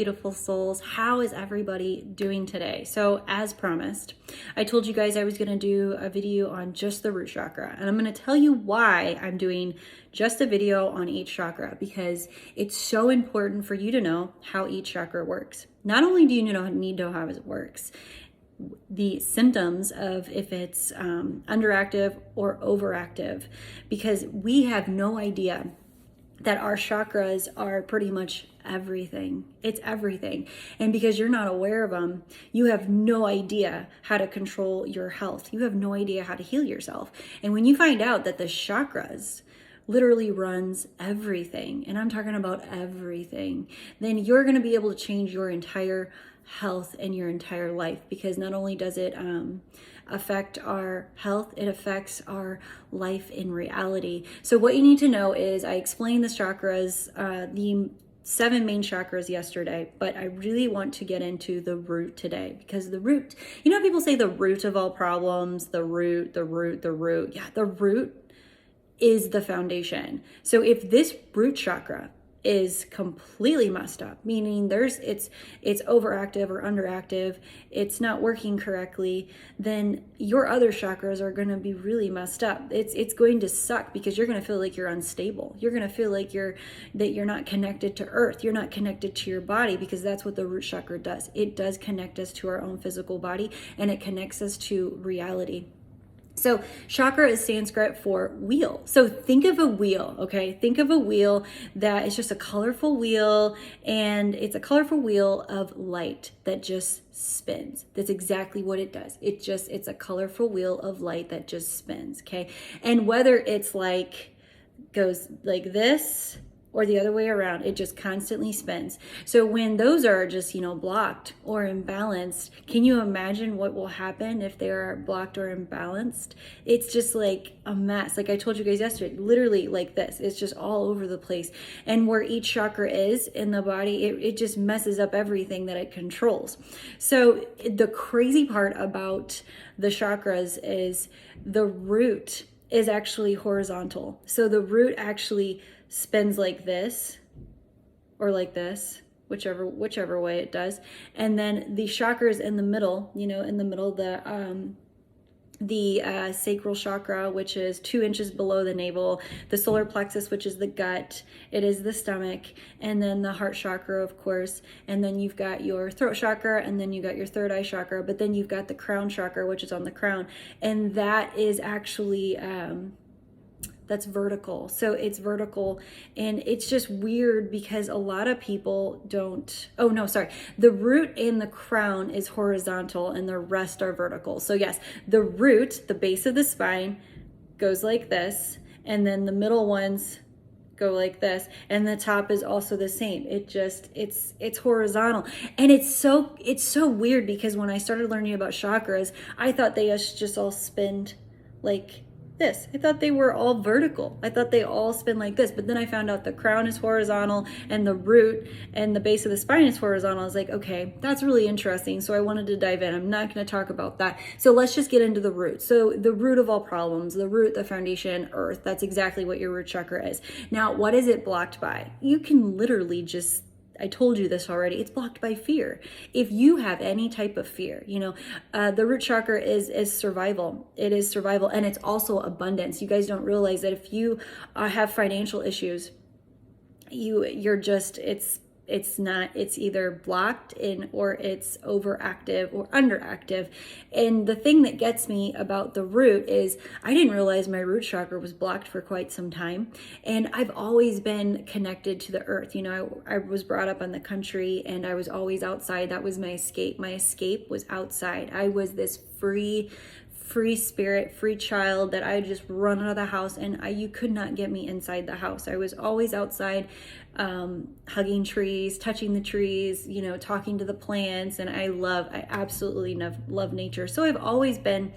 Beautiful souls, how is everybody doing today? So as promised, I told you guys I was going to do a video on just the root chakra, and I'm going to tell you why I'm doing just a video on each chakra, because it's so important for you to know how each chakra works. Not only do you need to know how it works, the symptoms of if it's underactive or overactive, because we have no idea that our chakras are pretty much everything. It's everything. And because you're not aware of them, you have no idea how to control your health. You have no idea how to heal yourself. And when you find out that the chakras literally runs everything, and I'm talking about everything, then you're going to be able to change your entire health and your entire life, because not only does it affect our health, it affects our life in reality. So what you need to know is, I explained the chakras, the 7 main chakras yesterday, but I really want to get into the root today, because the root, you know, people say the root of all problems, the root. Yeah, the root is the foundation. So if this root chakra is completely messed up, meaning it's overactive or underactive, it's not working correctly, then your other chakras are going to be really messed up. It's going to suck, because you're going to feel like you're unstable. You're going to feel like you're not connected to earth. You're not connected to your body, because that's what the root chakra does. It does connect us to our own physical body, and it connects us to reality. So chakra is Sanskrit for wheel. So think of a wheel, okay? Think of a wheel that is just a colorful wheel, and it's a colorful wheel of light that just spins. That's exactly what it does. It's a colorful wheel of light that just spins, okay? And whether it's goes like this or the other way around, it just constantly spins. So when those are just, blocked or imbalanced, can you imagine what will happen if they are blocked or imbalanced? It's just like a mess. Like I told you guys yesterday, literally like this. It's just all over the place. And where each chakra is in the body, it just messes up everything that it controls. So the crazy part about the chakras is the root is actually horizontal. So the root actually spins like this or like this, whichever way it does. And then the chakras in the middle, the sacral chakra, which is 2 inches below the navel, the solar plexus, which is the gut, it is the stomach, and then the heart chakra, of course, and then you've got your throat chakra, and then you've got your third eye chakra, but then you've got the crown chakra, which is on the crown, and that is actually that's vertical. So it's vertical, and it's just weird because a lot of people the root and the crown is horizontal and the rest are vertical. So yes, the root, the base of the spine, goes like this, and then the middle ones go like this, and the top is also the same. It's horizontal, and it's so weird, because when I started learning about chakras, I thought they just all spinned like this. I thought they were all vertical. I thought they all spin like this, but then I found out the crown is horizontal and the root and the base of the spine is horizontal. I was like, okay, that's really interesting. So I wanted to dive in. I'm not going to talk about that. So let's just get into the root. So the root of all problems, the root, the foundation, earth, that's exactly what your root chakra is. Now, what is it blocked by? You can literally I told you this already, it's blocked by fear. If you have any type of fear, the root chakra is survival. It is survival, and it's also abundance. You guys don't realize that if you have financial issues, it's either blocked or it's overactive or underactive. And the thing that gets me about the root is I didn't realize my root chakra was blocked for quite some time. And I've always been connected to the earth. I was brought up in the country, and I was always outside. That was my escape. My escape was outside. I was this free spirit, free child that I just run out of the house, and you could not get me inside the house. I was always outside, hugging trees, touching the trees, talking to the plants, and I absolutely love nature. So I've always been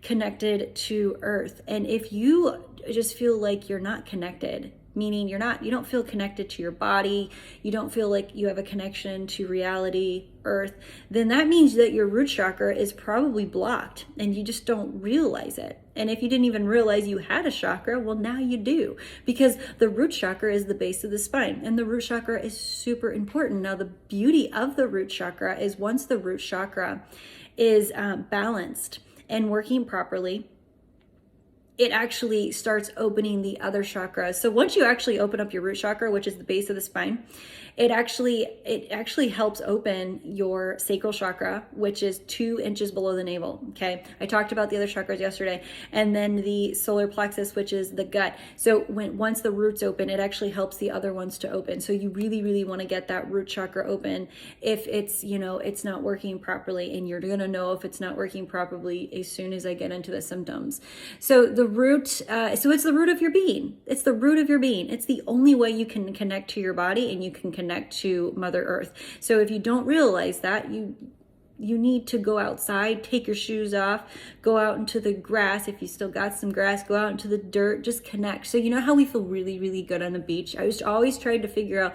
connected to earth. And if you just feel like you're not connected, meaning you don't feel connected to your body, you don't feel like you have a connection to reality, earth, then that means that your root chakra is probably blocked and you just don't realize it. And if you didn't even realize you had a chakra, well, now you do, because the root chakra is the base of the spine, and the root chakra is super important. Now, the beauty of the root chakra is once the root chakra is balanced and working properly, it actually starts opening the other chakras. So once you actually open up your root chakra, which is the base of the spine, it actually helps open your sacral chakra, which is 2 inches below the navel. Okay, I talked about the other chakras yesterday, and then the solar plexus, which is the gut. So once the roots open, it actually helps the other ones to open. So you really, really want to get that root chakra open. If it's it's not working properly, and you're gonna know if it's not working properly as soon as I get into the symptoms. So the root, so it's the root of your being. It's the root of your being. It's the only way you can connect to your body, and you can connect to Mother Earth. So if you don't realize that, you need to go outside, take your shoes off, go out into the grass. If you still got some grass, go out into the dirt, just connect. So you know how we feel really, really good on the beach? I was always trying to figure out,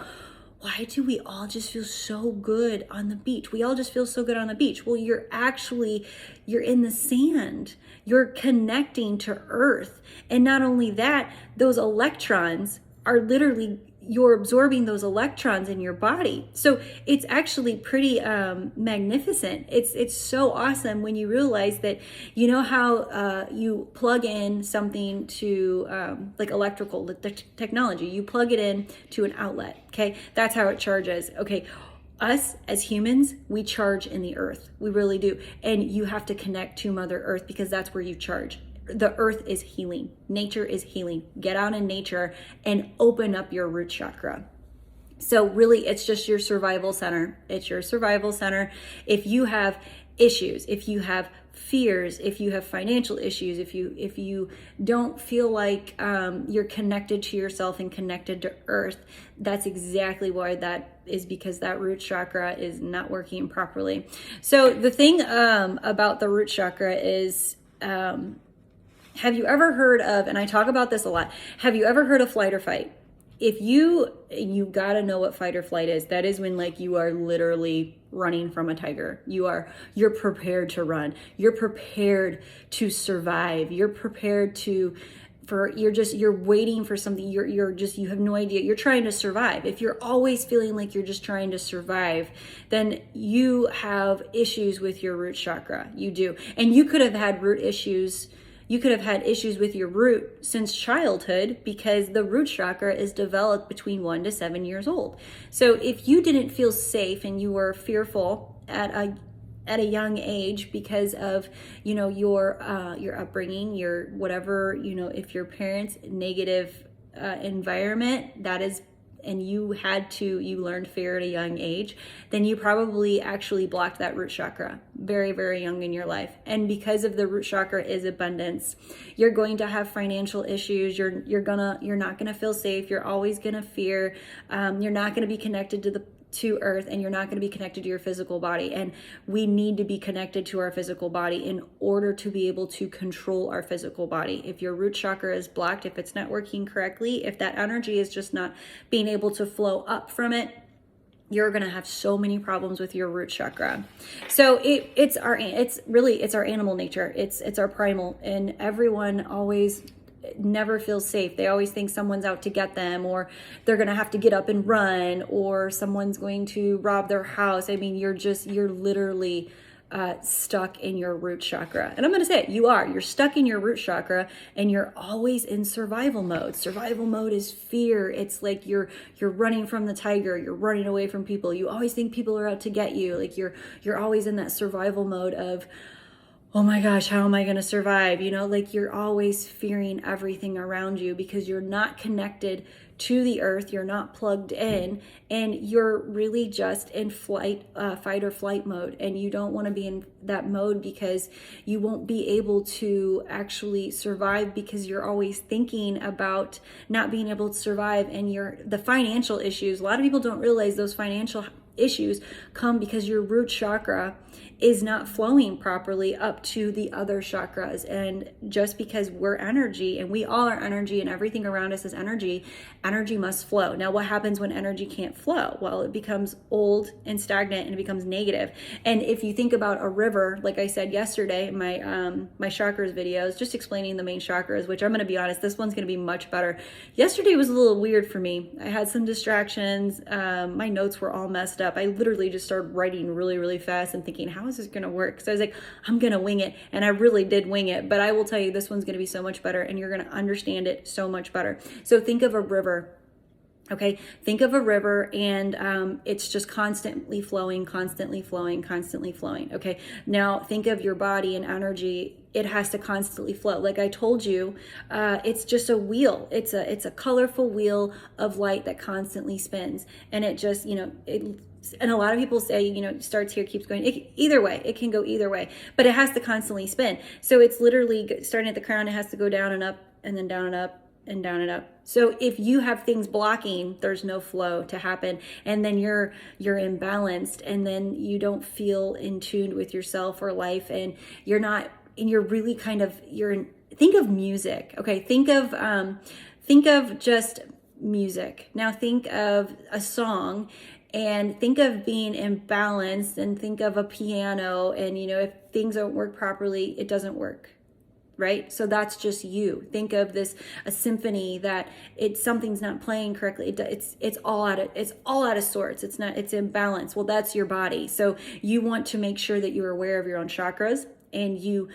why do we all just feel so good on the beach? We all just feel so good on the beach. Well, you're in the sand. You're connecting to Earth. And not only that, those electrons are literally, you're absorbing those electrons in your body. So it's actually pretty magnificent. It's so awesome when you realize that, you know how you plug in something to like electrical technology, you plug it in to an outlet. Okay, that's how it charges. Okay, us as humans, we charge in the earth. We really do. And you have to connect to Mother Earth, because that's where you charge. The earth is healing. Nature is healing. Get out in nature and open up your root chakra. So really, it's just your survival center. It's your survival center. If you have issues, if you have fears, if you have financial issues, if you don't feel like you're connected to yourself and connected to Earth, that's exactly why that is, because that root chakra is not working properly. So the thing about the root chakra is, have you ever heard of, and I talk about this a lot, have you ever heard of flight or fight? If you gotta know what fight or flight is. That is when, like, you are literally running from a tiger. You're prepared to run. You're prepared to survive. You're prepared you're waiting for something. You have no idea. You're trying to survive. If you're always feeling like you're just trying to survive, then you have issues with your root chakra. You do. And you could have had root issues. You could have had issues with your root since childhood, because the root chakra is developed between 1 to 7 years old. So if you didn't feel safe and you were fearful at a young age because of, your upbringing, your whatever, if your parents' negative environment, that is, and you learned fear at a young age, then you probably actually blocked that root chakra very, very young in your life. And because of the root chakra is abundance, you're going to have financial issues. You're not gonna feel safe. You're always gonna fear. You're not gonna be connected to Earth, and you're not going to be connected to your physical body. And we need to be connected to our physical body in order to be able to control our physical body. If your root chakra is blocked, if it's not working correctly, if that energy is just not being able to flow up from it, you're going to have so many problems with your root chakra. So it's our animal nature. It's our primal, and everyone always never feels safe. They always think someone's out to get them, or they're going to have to get up and run, or someone's going to rob their house. I mean, you're literally stuck in your root chakra. And I'm going to say it, you're stuck in your root chakra, and you're always in survival mode. Survival mode is fear. It's like you're running from the tiger. You're running away from people. You always think people are out to get you. Like you're always in that survival mode of, oh my gosh, how am I going to survive? Like you're always fearing everything around you, because you're not connected to the earth. You're not plugged in, and you're really just in fight or flight mode. And you don't want to be in that mode, because you won't be able to actually survive, because you're always thinking about not being able to survive. And the financial issues, a lot of people don't realize those financial issues come because your root chakra is not flowing properly up to the other chakras. And just because we're energy, and we all are energy, and everything around us is energy, energy must flow. Now, what happens when energy can't flow? Well, it becomes old and stagnant, and it becomes negative. And if you think about a river, like I said yesterday in my my chakras videos, just explaining the main chakras, which I'm going to be honest, this one's going to be much better. Yesterday was a little weird for me. I had some distractions. My notes were all messed up. I literally just started writing really, really fast and thinking, how is this going to work? So I was like, I'm going to wing it. And I really did wing it. But I will tell you, this one's going to be so much better, and you're going to understand it so much better. So think of a river. Okay, think of a river, and it's just constantly flowing, constantly flowing, constantly flowing. Okay, now think of your body and energy. It has to constantly flow. Like I told you, it's just a wheel. It's a colorful wheel of light that constantly spins, and it just, and a lot of people say, it starts here, keeps going. Either way, it can go either way, but it has to constantly spin. So it's literally starting at the crown. It has to go down and up, and then down and up, and down and up. So if you have things blocking, there's no flow to happen, and then you're imbalanced, and then you don't feel in tune with yourself or life, and you're really kind of, think of music. Okay, think of just music. Now think of a song, and think of being imbalanced, and think of a piano, and if things don't work properly, it doesn't work. Right? So that's just you. Think of a symphony that something's not playing correctly. It's all out of sorts. It's imbalanced. Well, that's your body. So you want to make sure that you're aware of your own chakras, and you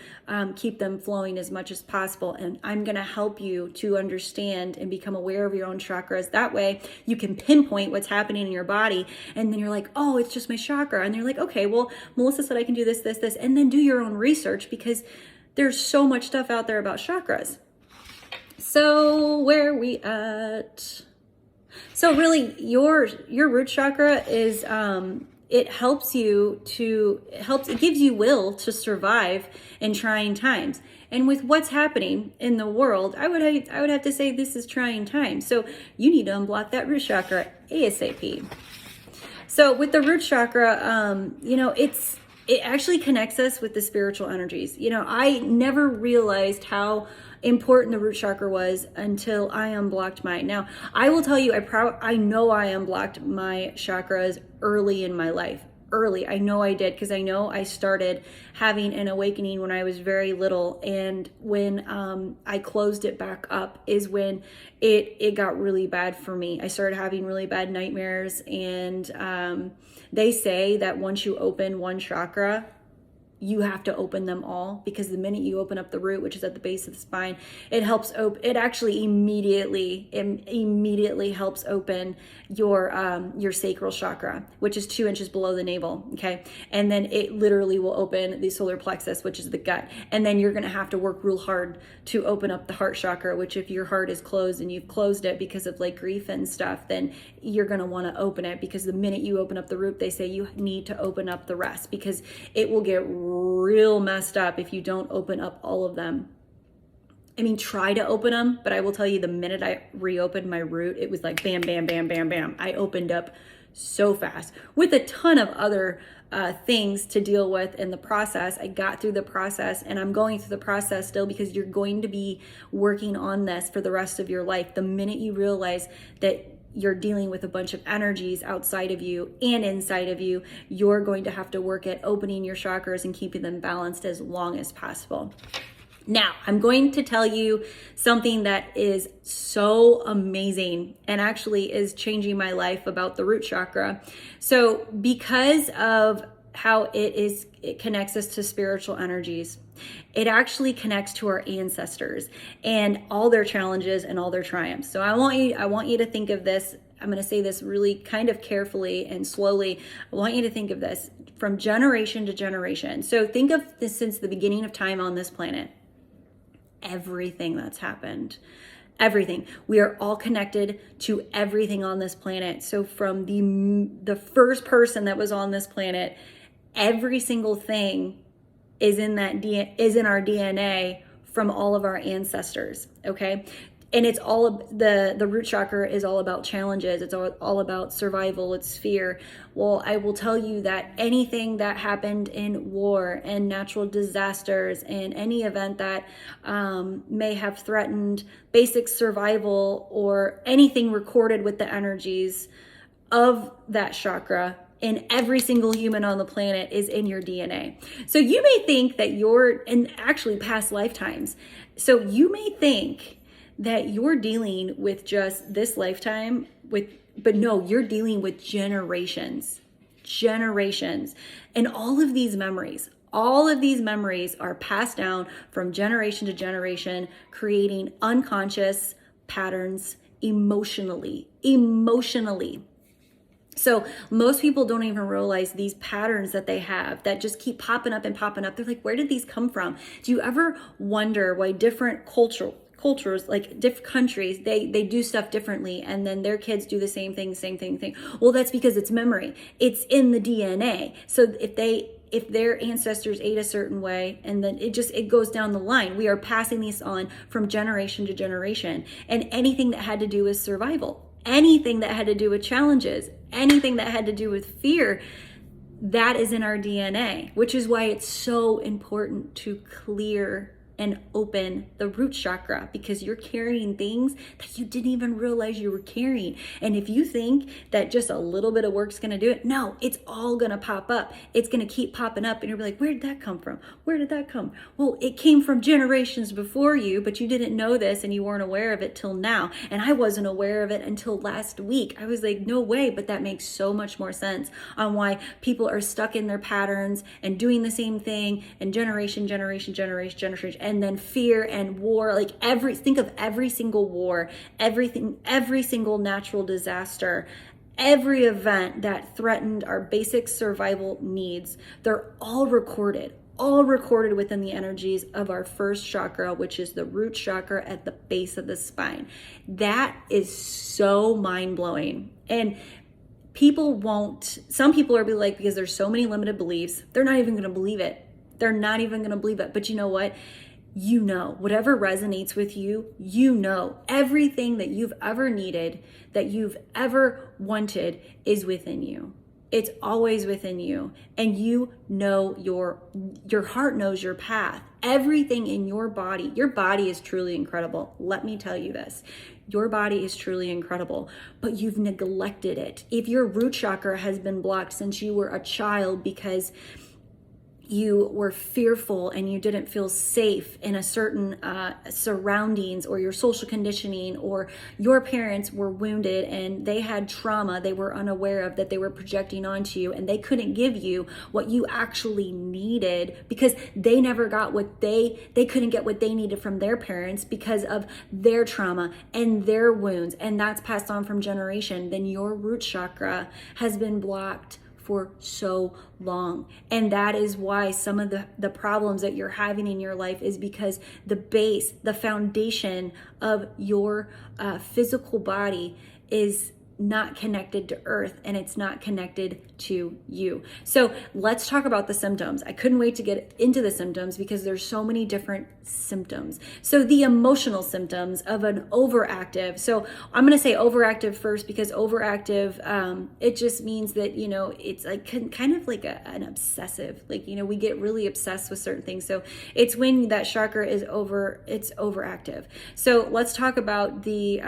keep them flowing as much as possible. And I'm going to help you to understand and become aware of your own chakras. That way you can pinpoint what's happening in your body. And then you're like, oh, it's just my chakra. And you're like, okay, well, Melissa said I can do this, this, this, and then do your own research, because there's so much stuff out there about chakras. So where are we at? So really, your root chakra is, it gives you will to survive in trying times. And with what's happening in the world, I would have to say this is trying times. So you need to unblock that root chakra ASAP. So with the root chakra, it actually connects us with the spiritual energies. I never realized how important the root chakra was until I unblocked mine. Now, I will tell you, I know I unblocked my chakras early in my life. Early. I know I did, because I know I started having an awakening when I was very little, and when I closed it back up is when it got really bad for me. I started having really bad nightmares, and they say that once you open one chakra, you have to open them all, because the minute you open up the root, which is at the base of the spine, it actually immediately helps open your sacral chakra, which is 2 inches below the navel. Okay. And then it literally will open the solar plexus, which is the gut. And then you're going to have to work real hard to open up the heart chakra, which if your heart is closed and you've closed it because of like grief and stuff, then you're going to want to open it, because the minute you open up the root, they say you need to open up the rest, because it will get real messed up if you don't open up all of them. I mean, try to open them, but I will tell you, the minute I reopened my root, it was like bam, bam, bam, bam, bam. I opened up so fast with a ton of other things to deal with in the process. I got through the process, and I'm going through the process still, because you're going to be working on this for the rest of your life. The minute you realize that you're dealing with a bunch of energies outside of you and inside of you, you're going to have to work at opening your chakras and keeping them balanced as long as possible. Now, I'm going to tell you something that is so amazing and actually is changing my life about the root chakra. So because of how it connects us to spiritual energies, it actually connects to our ancestors and all their challenges and all their triumphs. So I want you to think of this. I'm going to say this really kind of carefully and slowly. I want you to think of this from generation to generation. So think of this since the beginning of time on this planet. Everything that's happened. Everything. We are all connected to everything on this planet. So from the first person that was on this planet, every single thing is in our DNA from all of our ancestors. Okay. And it's all the root chakra is all about challenges. It's all about survival. It's fear. Well, I will tell you that anything that happened in war and natural disasters and any event that may have threatened basic survival or anything recorded with the energies of that chakra in every single human on the planet is in your DNA. So you may think that you're in actually past lifetimes. So you may think that you're dealing with just this lifetime but no, you're dealing with generations. And all of these memories are passed down from generation to generation, creating unconscious patterns emotionally. So most people don't even realize these patterns that they have that just keep popping up and popping up. They're like, where did these come from? Do you ever wonder why different cultures, like different countries, they do stuff differently, and then their kids do the same thing? Well, that's because it's memory. It's in the DNA. So if their ancestors ate a certain way, and then it goes down the line. We are passing these on from generation to generation. And anything that had to do with survival, anything that had to do with challenges, anything that had to do with fear, that is in our DNA, which is why it's so important to clear and open the root chakra, because you're carrying things that you didn't even realize you were carrying. And if you think that just a little bit of work's gonna do it, no, it's all gonna pop up. It's gonna keep popping up, and you're like, where did that come from? Where did that come? Well, it came from generations before you, but you didn't know this and you weren't aware of it till now. And I wasn't aware of it until last week. I was like, no way, but that makes so much more sense on why people are stuck in their patterns and doing the same thing, and generation, and then fear and war, like think of every single war, every single natural disaster, every event that threatened our basic survival needs. They're all recorded within the energies of our first chakra, which is the root chakra at the base of the spine. That is so mind-blowing. And some people are like, because there's so many limited beliefs, they're not even going to believe it. But you know what? Whatever resonates with you, everything that you've ever needed, that you've ever wanted is within you. It's always within you. And your heart knows your path. Everything in your body is truly incredible. Let me tell you this. Your body is truly incredible, but you've neglected it. If your root chakra has been blocked since you were a child because you were fearful and you didn't feel safe in a certain surroundings, or your social conditioning, or your parents were wounded and they had trauma they were unaware of that they were projecting onto you, and they couldn't give you what you actually needed because they never got they couldn't get what they needed from their parents because of their trauma and their wounds, and that's passed on from generation, then your root chakra has been blocked for so long. And that is why some of the problems that you're having in your life is because the foundation of your physical body is not connected to earth, and it's not connected to you. So let's talk about the symptoms. I couldn't wait to get into the symptoms because there's so many different symptoms. So the emotional symptoms of an overactive. So I'm going to say overactive first, because overactive, it just means that, it's like kind of like an obsessive, like, we get really obsessed with certain things. So it's when that chakra is it's overactive. So let's talk about the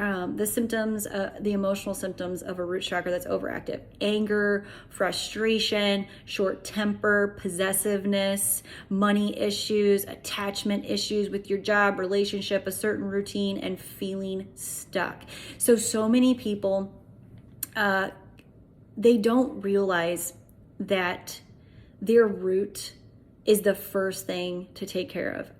symptoms, the emotional symptoms of a root chakra that's overactive: anger, frustration, short temper, possessiveness, money issues, attachment issues with your job, relationship, a certain routine, and feeling stuck. So many people, they don't realize that their root is the first thing to take care of.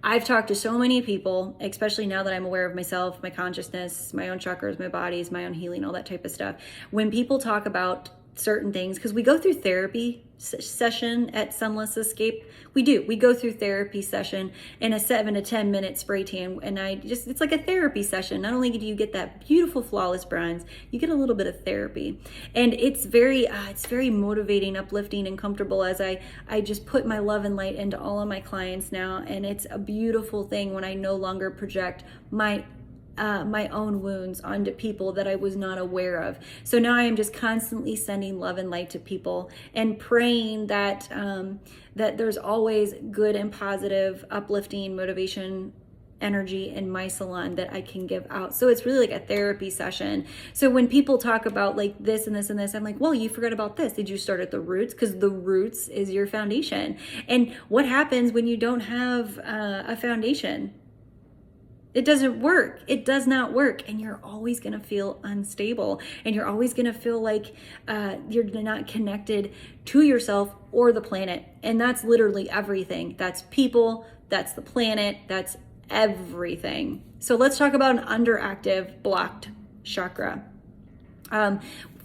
I've talked to so many people, especially now that I'm aware of myself, my consciousness, my own chakras, my bodies, my own healing, all that type of stuff. When people talk about certain things, because we go through therapy session at Sunless Escape. We go through therapy session in a 7 to 10 minute spray tan, and it's like a therapy session. Not only do you get that beautiful flawless bronze, you get a little bit of therapy, and it's very motivating, uplifting, and comfortable as I just put my love and light into all of my clients now. And it's a beautiful thing when I no longer project my my own wounds onto people that I was not aware of. So now I am just constantly sending love and light to people and praying that that there's always good and positive, uplifting motivation energy in my salon that I can give out. So it's really like a therapy session. So when people talk about like this and this and this, I'm like, well, you forgot about this. Did you start at the roots? Because the roots is your foundation. And what happens when you don't have a foundation? It doesn't work. It does not work. And you're always going to feel unstable. And you're always going to feel like you're not connected to yourself or the planet. And that's literally everything. That's people. That's the planet. That's everything. So let's talk about an underactive blocked chakra.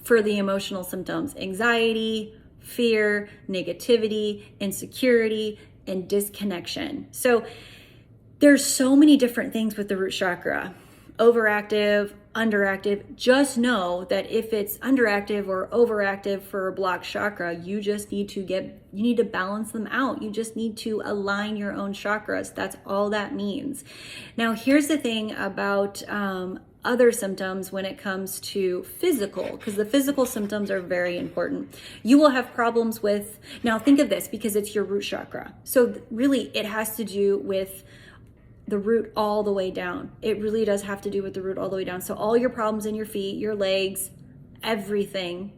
For the emotional symptoms: anxiety, fear, negativity, insecurity, and disconnection. So there's so many different things with the root chakra. Overactive, underactive. Just know that if it's underactive or overactive for a blocked chakra, you just need to balance them out. You just need to align your own chakras. That's all that means. Now, here's the thing about other symptoms when it comes to physical, because the physical symptoms are very important. You will have problems with, now think of this, because it's your root chakra. So really it has to do with the root all the way down. It really does have to do with the root all the way down. So all your problems in your feet, your legs, everything,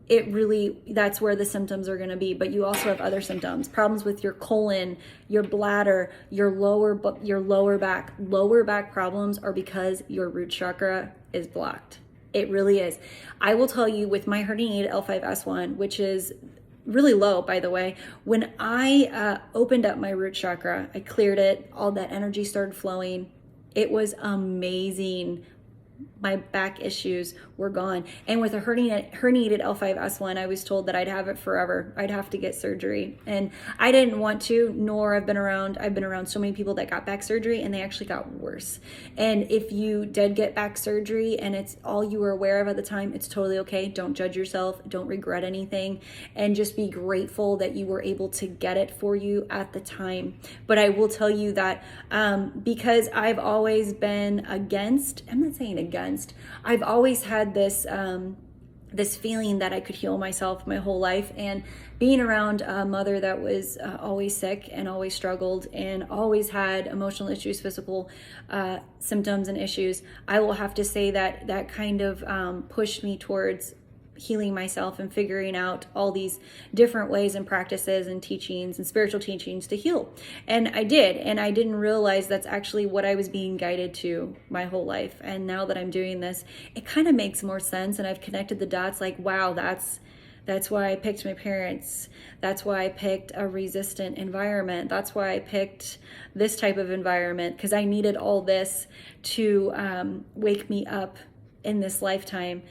that's where the symptoms are going to be. But you also have other symptoms: problems with your colon, your bladder, your lower back. Lower back problems are because your root chakra is blocked. It really is. I will tell you, with my herniated L5S1, which is really low, by the way, when I opened up my root chakra, I cleared it, all that energy started flowing. It was amazing. My back issues were gone. And with a herniated L5S1, I was told that I'd have it forever. I'd have to get surgery. And I didn't want to, nor I've been around so many people that got back surgery and they actually got worse. And if you did get back surgery and it's all you were aware of at the time, it's totally okay. Don't judge yourself. Don't regret anything. And just be grateful that you were able to get it for you at the time. But I will tell you that because I've always been I've always had this this feeling that I could heal myself my whole life. And being around a mother that was always sick and always struggled and always had emotional issues, physical symptoms and issues, I will have to say that that kind of pushed me towards healing myself and figuring out all these different ways and practices and teachings and spiritual teachings to heal. And I did, and I didn't realize that's actually what I was being guided to my whole life. And now that I'm doing this, it kind of makes more sense, and I've connected the dots like, wow, that's why I picked my parents. That's why I picked a resistant environment. That's why I picked this type of environment, because I needed all this to wake me up in this lifetime,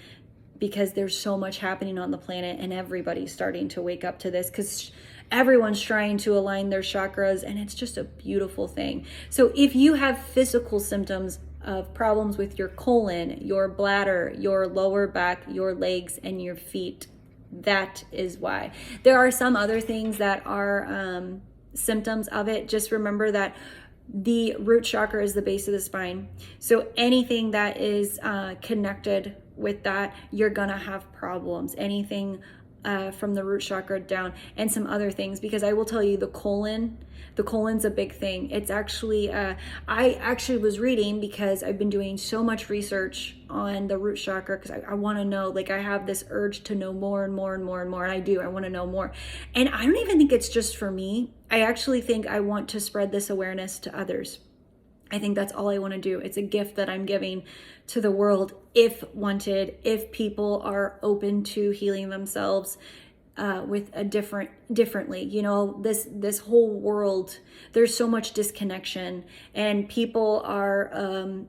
because there's so much happening on the planet and everybody's starting to wake up to this, because everyone's trying to align their chakras, and it's just a beautiful thing. So if you have physical symptoms of problems with your colon, your bladder, your lower back, your legs, and your feet, that is why. There are some other things that are symptoms of it. Just remember that the root chakra is the base of the spine. So anything that is connected with that, you're gonna have problems. Anything from the root chakra down, and some other things, because I will tell you, the colon's a big thing. It's actually I actually was reading, because I've been doing so much research on the root chakra, because I want to know, like, I have this urge to know more and more and more and more, and I want to know more. And I don't even think it's just for me. I actually think I want to spread this awareness to others. I think that's all I want to do. It's a gift that I'm giving to the world, if wanted, if people are open to healing themselves with a differently. You know, this whole world, there's so much disconnection, and people are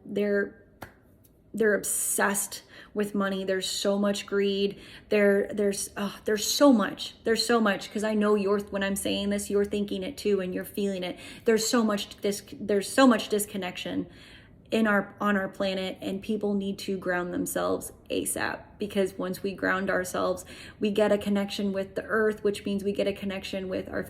they're obsessed with money. There's so much greed. There's so much, because I know when I'm saying this, you're thinking it too, and you're feeling it. There's so much disconnection on our planet, and people need to ground themselves ASAP, because once we ground ourselves, we get a connection with the earth, which means we get a connection with our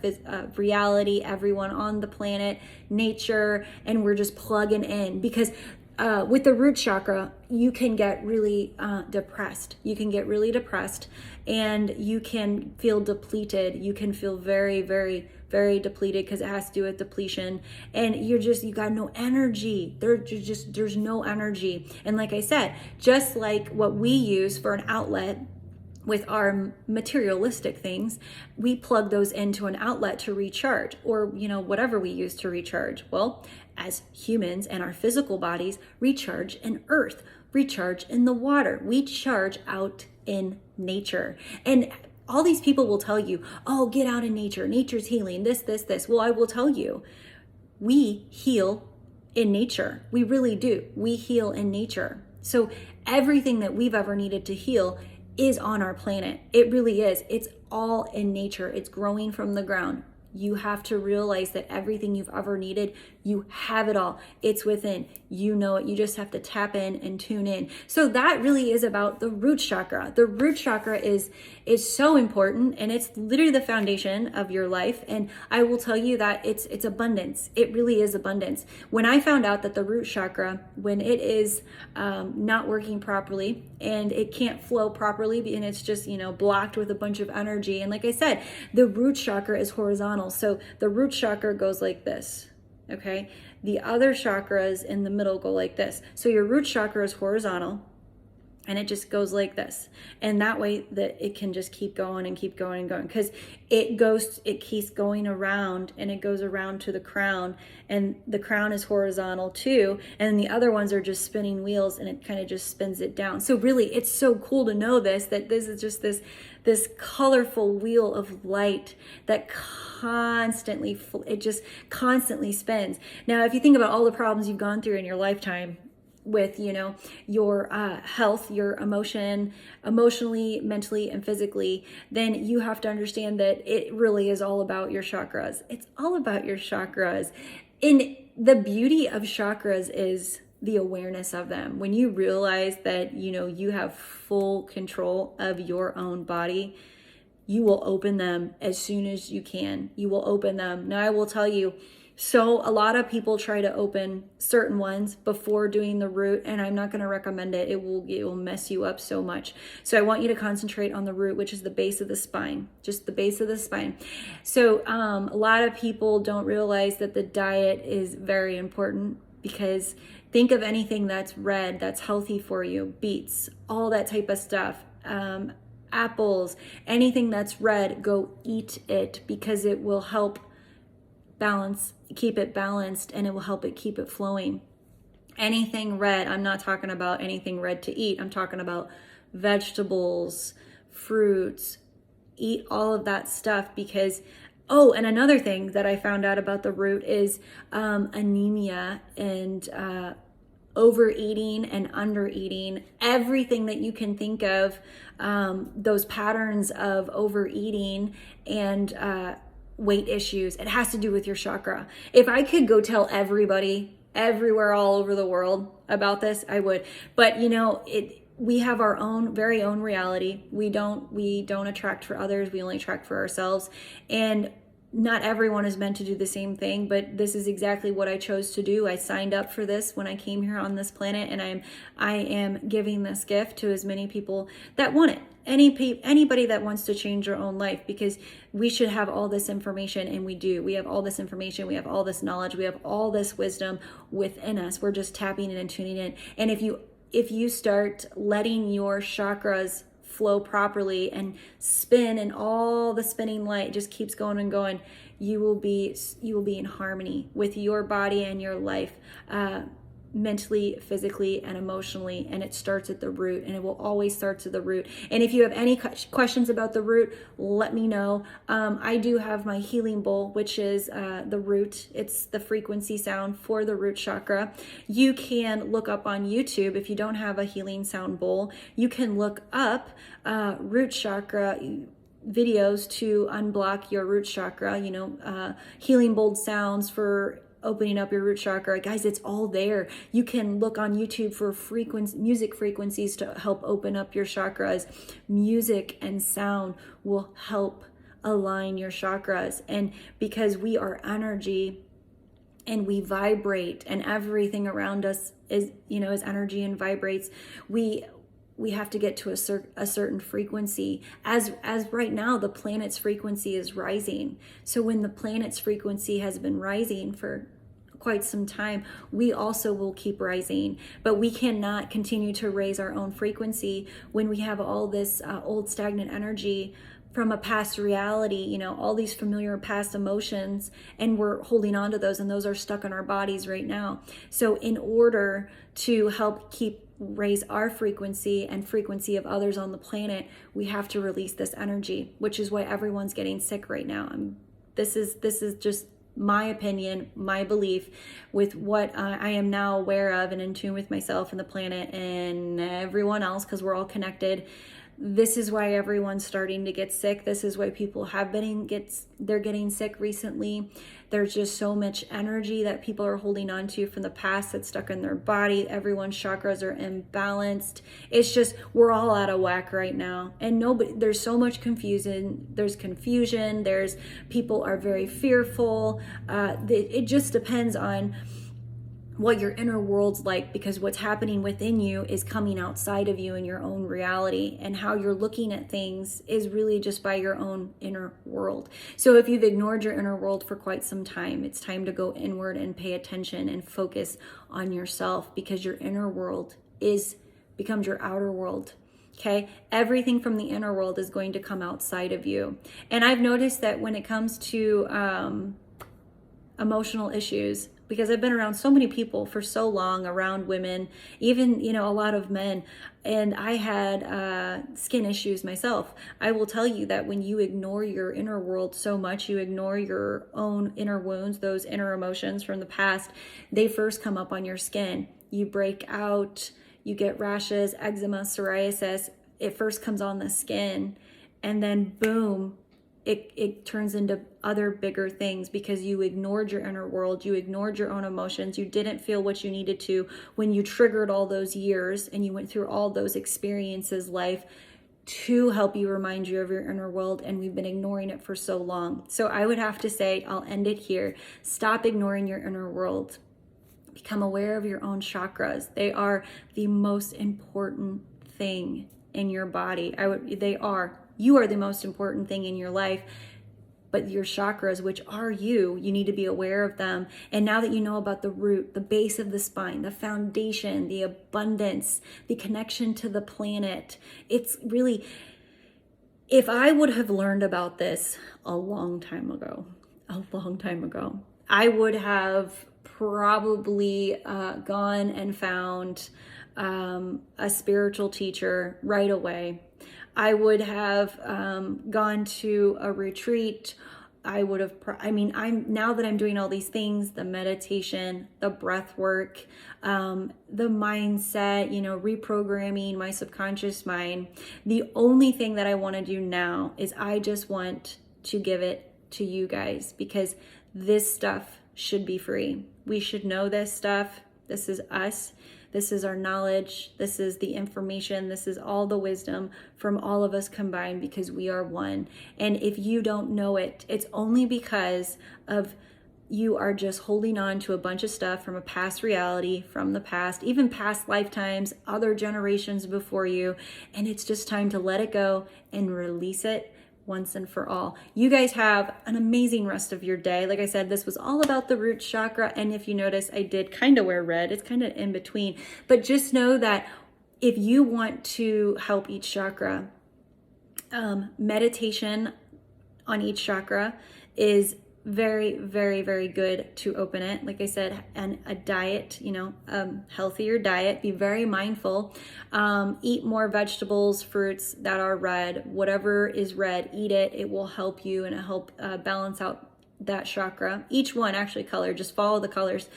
reality, everyone on the planet, nature, and we're just plugging in, because with the root chakra, you can get really depressed. You can get really depressed, and you can feel depleted. You can feel very, very, very depleted because it has to do with depletion. And you got no energy. There's no energy. And like I said, just like what we use for an outlet with our materialistic things, we plug those into an outlet to recharge, or whatever we use to recharge. Well, as humans and our physical bodies, recharge in earth, recharge in the water, we charge out in nature. And all these people will tell you, oh, get out in nature, nature's healing, this. Well, I will tell you, we heal in nature. We really do. We heal in nature. So everything that we've ever needed to heal is on our planet. It really is. It's all in nature. It's growing from the ground. You have to realize that everything you've ever needed, you have it all. It's within. You know it. You just have to tap in and tune in. So that really is about the root chakra. The root chakra is so important, and it's literally the foundation of your life. And I will tell you that it's abundance. It really is abundance. When I found out that the root chakra, when it is not working properly and it can't flow properly, and it's just blocked with a bunch of energy. And like I said, the root chakra is horizontal. So the root chakra goes like this, okay? The other chakras in the middle go like this. So your root chakra is horizontal, and it just goes like this. And that way that it can just keep going and keep going and going, because it keeps going around, and it goes around to the crown, and the crown is horizontal too. And the other ones are just spinning wheels, and it kind of just spins it down. So really, it's so cool to know that this is just this colorful wheel of light that constantly spins. Now, if you think about all the problems you've gone through in your lifetime with your health, your emotionally, mentally, and physically, then you have to understand that it really is all about your chakras. It's all about your chakras. And the beauty of chakras is the awareness of them. When you realize that you have full control of your own body, you will open them as soon as you can. You will open them. Now, I will tell you, so a lot of people try to open certain ones before doing the root, and I'm not going to recommend it. It will mess you up so much. So I want you to concentrate on the root, which is the base of the spine, just the base of the spine. So a lot of people don't realize that the diet is very important, because think of anything that's red, that's healthy for you, beets, all that type of stuff. Apples, anything that's red, go eat it, because it will help keep it balanced, and it will help it keep it flowing. Anything red, I'm not talking about anything red to eat. I'm talking about vegetables, fruits, eat all of that stuff, because, and another thing that I found out about the root is anemia and overeating and undereating. Everything that you can think of, those patterns of overeating and weight issues, it has to do with your chakra. If I could go tell everybody everywhere all over the world about this, I would. But we have our own very own reality. We don't attract for others. We only attract for ourselves. And not everyone is meant to do the same thing, but this is exactly what I chose to do. I signed up for this when I came here on this planet, and I am giving this gift to as many people that want it. Anybody that wants to change their own life, because we should have all this information, and we do. We have all this information, we have all this knowledge, we have all this wisdom within us. We're just tapping in and tuning in. And if you start letting your chakras flow properly and spin, and all the spinning light just keeps going and going, you will be in harmony with your body and your life, mentally, physically, and emotionally. And it starts at the root, and it will always start at the root. And if you have any questions about the root, let me know. I do have my healing bowl, which is the root. It's the frequency sound for the root chakra. You can look up on YouTube, if you don't have a healing sound bowl, you can look up root chakra videos to unblock your root chakra, healing bowl sounds for opening up your root chakra. Guys, it's all there. You can look on YouTube for music frequencies to help open up your chakras. Music and sound will help align your chakras. And because we are energy, and we vibrate, and everything around us is, is energy and vibrates. We have to get to a certain frequency. As right now, the planet's frequency is rising. So when the planet's frequency has been rising for quite some time, we also will keep rising. But we cannot continue to raise our own frequency when we have all this old stagnant energy from a past reality, all these familiar past emotions, and we're holding on to those, and those are stuck in our bodies right now. So in order to help raise our frequency and frequency of others on the planet, we have to release this energy, which is why everyone's getting sick right now. This is just my opinion, my belief, with what I am now aware of and in tune with myself and the planet and everyone else, because we're all connected. This is why everyone's starting to get sick. This is why people they're getting sick recently. There's just so much energy that people are holding on to from the past that's stuck in their body. Everyone's chakras are imbalanced. It's just, we're all out of whack right now. And there's so much confusion. There's people are very fearful. It just depends on what your inner world's like, because what's happening within you is coming outside of you in your own reality, and how you're looking at things is really just by your own inner world. So if you've ignored your inner world for quite some time, it's time to go inward and pay attention and focus on yourself, because your inner world becomes your outer world. Okay, everything from the inner world is going to come outside of you. And I've noticed that when it comes to emotional issues, because I've been around so many people for so long, around women, even, a lot of men, and I had skin issues myself. I will tell you that when you ignore your inner world so much, you ignore your own inner wounds, those inner emotions from the past, they first come up on your skin. You break out, you get rashes, eczema, psoriasis. It first comes on the skin, and then boom, it turns into other bigger things, because you ignored your inner world, you ignored your own emotions, you didn't feel what you needed to when you triggered all those years and you went through all those experiences, life, to help you remind you of your inner world, and we've been ignoring it for so long. So I would have to say, I'll end it here. Stop ignoring your inner world. Become aware of your own chakras. They are the most important thing in your body. You are the most important thing in your life, but your chakras, which are you need to be aware of them. And now that you know about the root, the base of the spine, the foundation, the abundance, the connection to the planet, it's really, if I would have learned about this a long time ago, I would have probably gone and found a spiritual teacher right away. I would have gone to a retreat. Now that I'm doing all these things, the meditation, the breath work, the mindset, reprogramming my subconscious mind. The only thing that I want to do now is I just want to give it to you guys, because this stuff should be free. We should know this stuff. This is us. This is our knowledge. This is the information. This is all the wisdom from all of us combined, because we are one. And if you don't know it, it's only because of you are just holding on to a bunch of stuff from a past reality, from the past, even past lifetimes, other generations before you. And it's just time to let it go and release it once and for all. You guys have an amazing rest of your day. Like I said, this was all about the root chakra. And if you notice, I did kind of wear red. It's kind of in between. But just know that if you want to help each chakra, meditation on each chakra is very, very, very good to open it. Like I said, and a diet, healthier diet, be very mindful, eat more vegetables, fruits that are red, whatever is red, eat it. It will help you and help balance out that chakra. Each one actually color, just follow the colors.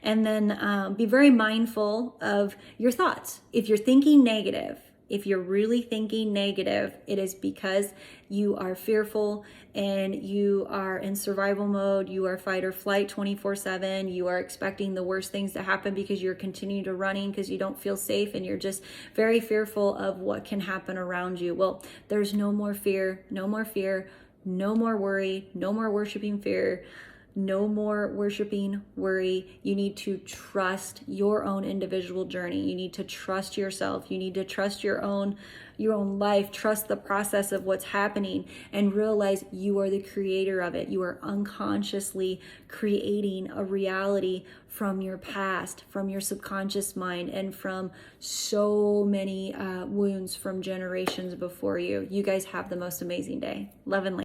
And then be very mindful of your thoughts. If you're thinking negative, if you're really thinking negative, it is because you are fearful and you are in survival mode. You are fight or flight 24/7. You are expecting the worst things to happen because you're continuing to running because you don't feel safe and you're just very fearful of what can happen around you. Well, there's no more fear, no more worry, no more worshiping fear. No more worshiping worry. You need to trust your own individual journey. You need to trust yourself. You need to trust your own life, trust the process of what's happening, and realize you are the creator of it. You are unconsciously creating a reality from your past, from your subconscious mind, and from so many wounds from generations before you. You guys have the most amazing day. Love and light.